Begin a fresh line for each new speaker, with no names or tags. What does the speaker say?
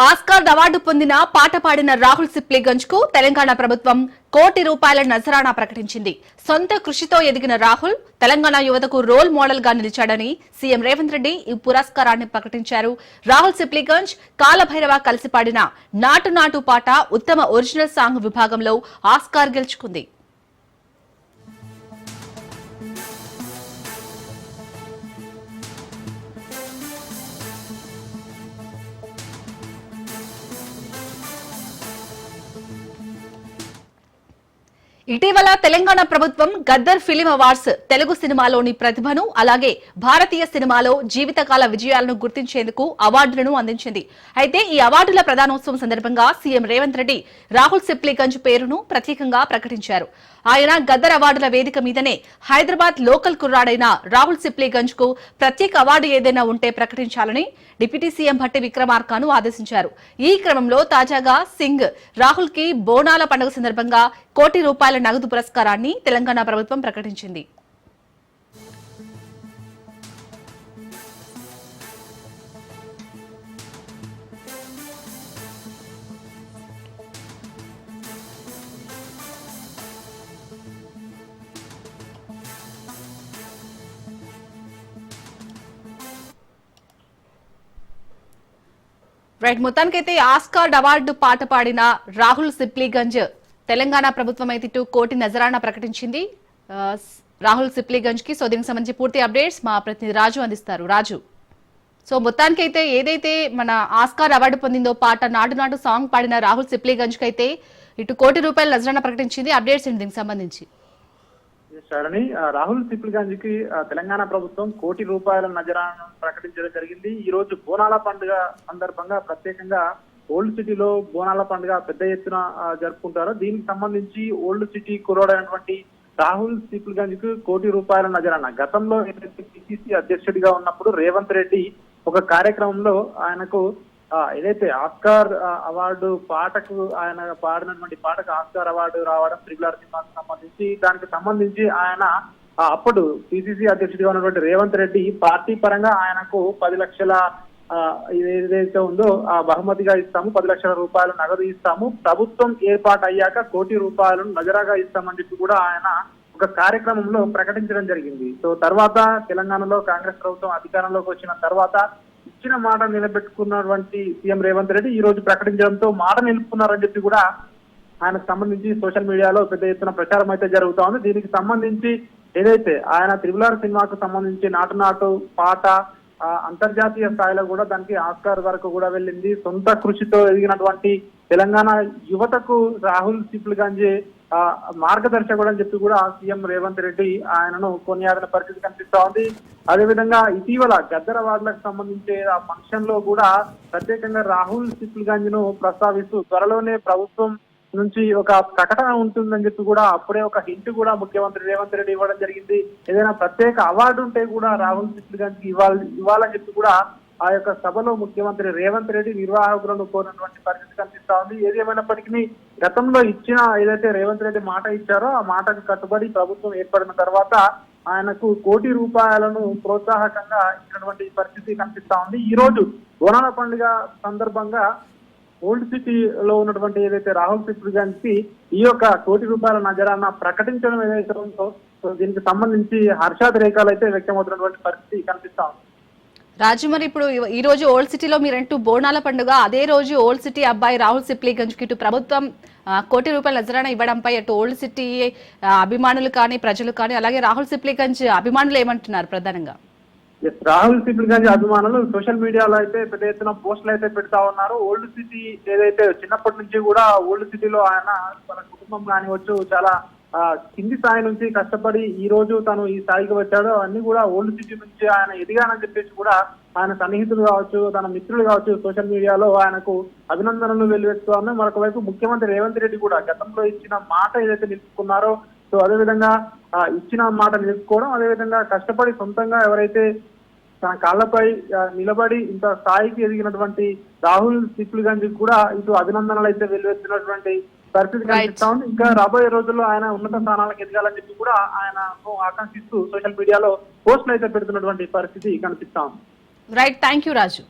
Oscar award పొందిన పాట పాడిన రాహుల్ సిప్లిగంజ్ కు తెలంగాణ ప్రభుత్వం ₹1 కోటి నజరానా ప్రకటించింది. సొంత కృషితో ఎదిగిన రాహుల్ తెలంగాణ యువతకు రోల్ మోడల్ గా నిలిచాడని సీఎం రేవంత్ రెడ్డి ఈ పురస్కారాన్ని ప్రకటించారు. రాహుల్ సిప్లిగంజ్ కాలభైరవ కలిసి పాడిన నాటు నాటు పాట ఉత్తమ ఒరిజినల్ సాంగ్ విభాగంలో ఆస్కార్ గెలుచుకుంది. ఇటీవల తెలంగాణ ప్రభుత్వం గద్దర్ ఫిలిం అవార్డ్స్ తెలుగు సినిమాలోని ప్రతిభను అలాగే భారతీయ సినిమాలో జీవితకాల విజయాలను గుర్తించేందుకు అవార్డులను అందించింది. అయితే ఈ అవార్డుల ప్రదానోత్సవం సందర్భంగా సీఎం రేవంత్ రెడ్డి రాహుల్ సిప్లిగంజ్ పేరును ప్రత్యేకంగా ప్రకటించారు. ఆయన గద్దర్ అవార్డుల వేదిక మీదనే హైదరాబాద్ లోకల్ కుర్రాడైన రాహుల్ సిప్లిగంజ్ కు ప్రత్యేక అవార్డు ఏదైనా ఉంటే ప్రకటించాలని డిప్యూటీ సీఎం భట్టి విక్రమార్కను ఆదేశించారు. ఈ క్రమంలో తాజాగా సింగ్ రాహుల్ కి బోనాల పండుగ సందర్భంగా ₹1 కోటి నగదు పురస్కారాన్ని తెలంగాణ ప్రభుత్వం ప్రకటించింది. రైట్, మొత్తానికైతే ఆస్కార్ అవార్డు పాట పాడిన రాహుల్ సిప్లిగంజ్ తెలంగాణ ప్రభుత్వం అయితే ₹2 కోటి నజరానా ప్రకటించింది రాహుల్ సిప్లిగంజ్ కి. సో దీనికి సంబంధించి పూర్తి అప్డేట్స్ మా ప్రతినిధి రాజు అందిస్తారు. రాజు, సో మొత్తానికైతే ఏదైతే మన ఆస్కార్ అవార్డు పొందిందో పాట నాటు నాటు సాంగ్ పాడిన రాహుల్ సిప్లిగంజ్ కి అయితే ఇటు ₹1 కోటి నజరానా ప్రకటించింది. అప్డేట్స్ ఏంటి దీనికి సంబంధించి?
రాహుల్ సిప్లిగంజ్ కి తెలంగాణ ప్రభుత్వం ₹1 కోటి నజరానా ప్రకటించడం జరిగింది. ఈ రోజు బోనాల పండుగ సందర్భంగా ప్రత్యేకంగా ఓల్డ్ సిటీలో బోనాల పండుగ పెద్ద ఎత్తున జరుపుకుంటారు. దీనికి సంబంధించి ఓల్డ్ సిటీ కుర్రోడైనటువంటి రాహుల్ సిప్లిగంజ్ కు ₹1 కోటి నజరానా గతంలో పిసిసి అధ్యక్షుడిగా ఉన్నప్పుడు రేవంత్ రెడ్డి ఒక కార్యక్రమంలో ఆయనకు ఏదైతే ఆస్కార్ అవార్డు పాటకు ఆయన పాడినటువంటి పాటకు ఆస్కార్ అవార్డు రావడం త్రిబుల్ సినిమాకు సంబంధించి దానికి సంబంధించి ఆయన అప్పుడు పిసిసి అధ్యక్షుడిగా ఉన్నటువంటి రేవంత్ రెడ్డి పార్టీ పరంగా ఆయనకు 10 లక్షల ఏదైతే ఉందో ఆ బహుమతిగా ఇస్తాము, ₹10 లక్షల నగదు ఇస్తాము, ప్రభుత్వం ఏర్పాటు అయ్యాక ₹1 కోటి నజరాగా ఇస్తామని చెప్పి కూడా ఆయన ఒక కార్యక్రమంలో ప్రకటించడం జరిగింది. సో తర్వాత తెలంగాణలో కాంగ్రెస్ ప్రభుత్వం అధికారంలోకి వచ్చిన తర్వాత ఇచ్చిన మాట నిలబెట్టుకున్నటువంటి సీఎం రేవంత్ రెడ్డి ఈ రోజు ప్రకటించడంతో మాట నిలుపుకున్నారని చెప్పి కూడా ఆయనకు సంబంధించి సోషల్ మీడియాలో పెద్ద ఎత్తున ప్రచారం అయితే జరుగుతా ఉంది. దీనికి సంబంధించి ఏదైతే ఆయన త్రిబుల్ సినిమాకు సంబంధించి నాటు నాటు పాట అంతర్జాతీయ స్థాయిలో కూడా దానికి ఆస్కార్ వరకు కూడా వెళ్ళింది. సొంత కృషితో ఎదిగినటువంటి తెలంగాణ యువతకు రాహుల్ సిప్లిగంజ్ మార్గదర్శకుడు అని చెప్పి కూడా సీఎం రేవంత్ రెడ్డి ఆయనను కొనియాడిన పరిస్థితి కనిపిస్తా ఉంది. అదేవిధంగా ఇటీవల గద్దర్ అవార్డులకు సంబంధించి ఆ ఫంక్షన్ లో కూడా ప్రత్యేకంగా రాహుల్ సిప్లిగంజ్ ను ప్రస్తావిస్తూ త్వరలోనే ప్రభుత్వం నుంచి ఒక ప్రకటన ఉంటుందని చెప్పి కూడా అప్పుడే ఒక హింట్ కూడా ముఖ్యమంత్రి రేవంత్ రెడ్డి ఇవ్వడం జరిగింది. ఏదైనా ప్రత్యేక అవార్డు ఉంటే కూడా రాహుల్ సిప్లిగంజ్ కి ఇవ్వాలని చెప్పి కూడా ఆ యొక్క సభలో ముఖ్యమంత్రి రేవంత్ రెడ్డి నిర్వాహకులను కోరినటువంటి పరిస్థితి కనిపిస్తా ఉంది. ఏది ఏమైనప్పటికీ గతంలో ఇచ్చిన ఏదైతే రేవంత్ రెడ్డి మాట ఇచ్చారో ఆ మాటకు కట్టుబడి ప్రభుత్వం ఏర్పడిన తర్వాత ఆయనకు ₹1 కోటి ప్రోత్సాహకంగా ఇచ్చినటువంటి పరిస్థితి కనిపిస్తా ఉంది. ఈ రోజు బోనాల పండుగ సందర్భంగా ఓల్డ్ సిటీలో ఉన్నటువంటి ఏదైతే రాహుల్ సిప్లిగంజ్ కి ఈ యొక్క ₹1 కోటి నజరానా ప్రకటించడం ఏదైతే ఉందో దీనికి సంబంధించి హర్షాతిరేకాలు అయితే వ్యక్తమవుతున్నటువంటి పరిస్థితి కనిపిస్తా ఉంది.
రాజు, మరి ఇప్పుడు ఈ రోజు ఓల్డ్ సిటీలో మీరంటూ బోనాల పండుగ, అదే రోజు ఓల్డ్ సిటీ అబ్బాయి రాహుల్ సిప్లిగంజ్ కి ఇటు ప్రభుత్వం ₹1 కోటి నజరానా ఇవ్వడంపై అటు ఓల్డ్ సిటీ అభిమానులు కానీ ప్రజలు కానీ అలాగే రాహుల్ సిప్లిగంజ్ అభిమానులు ఏమంటున్నారు? ప్రధానంగా
రాహుల్ సిప్లిగంజ్ అభిమానులు సోషల్ మీడియాలో అయితే పెద్ద ఎత్తున పోస్టులు అయితే పెడతా ఉన్నారు. ఓల్డ్ సిటీ ఏదైతే చిన్నప్పటి నుంచి కూడా ఓల్డ్ సిటీలో ఆయన తన కుటుంబం కానివచ్చు చాలా కింది స్థాయి నుంచి కష్టపడి ఈ రోజు తను ఈ స్థాయికి వచ్చాడో అన్ని కూడా ఓల్డ్ సిటీ నుంచి ఆయన ఎదిగానని చెప్పేసి కూడా ఆయన సన్నిహితులు కావచ్చు, తన మిత్రులు కావచ్చు సోషల్ మీడియాలో ఆయనకు అభినందనలు వెల్లువెత్తుతా ఉన్నాయి. మరొక వైపు ముఖ్యమంత్రి రేవంత్ రెడ్డి కూడా గతంలో ఇచ్చిన మాట ఏదైతే నిలుపుకున్నారో సో అదేవిధంగా ఇచ్చిన మాట నిలుపుకోవడం, అదేవిధంగా కష్టపడి సొంతంగా ఎవరైతే తన కాళ్లపై నిలబడి ఇంత స్థాయికి ఎదిగినటువంటి రాహుల్ సిప్లిగంజ్ కూడా ఇటు అభినందనలు అయితే వెల్లువెత్తినటువంటి పరిస్థితి కనిపిస్తా ఉంది. ఇంకా రాబోయే రోజుల్లో ఆయన ఉన్నత స్థానాలకు ఎదగాలని చెప్పి కూడా ఆయన ఆకాంక్షిస్తూ సోషల్ మీడియాలో పోస్టులు అయితే పెడుతున్నటువంటి పరిస్థితి కనిపిస్తా ఉంది.
Right, thank you Raju.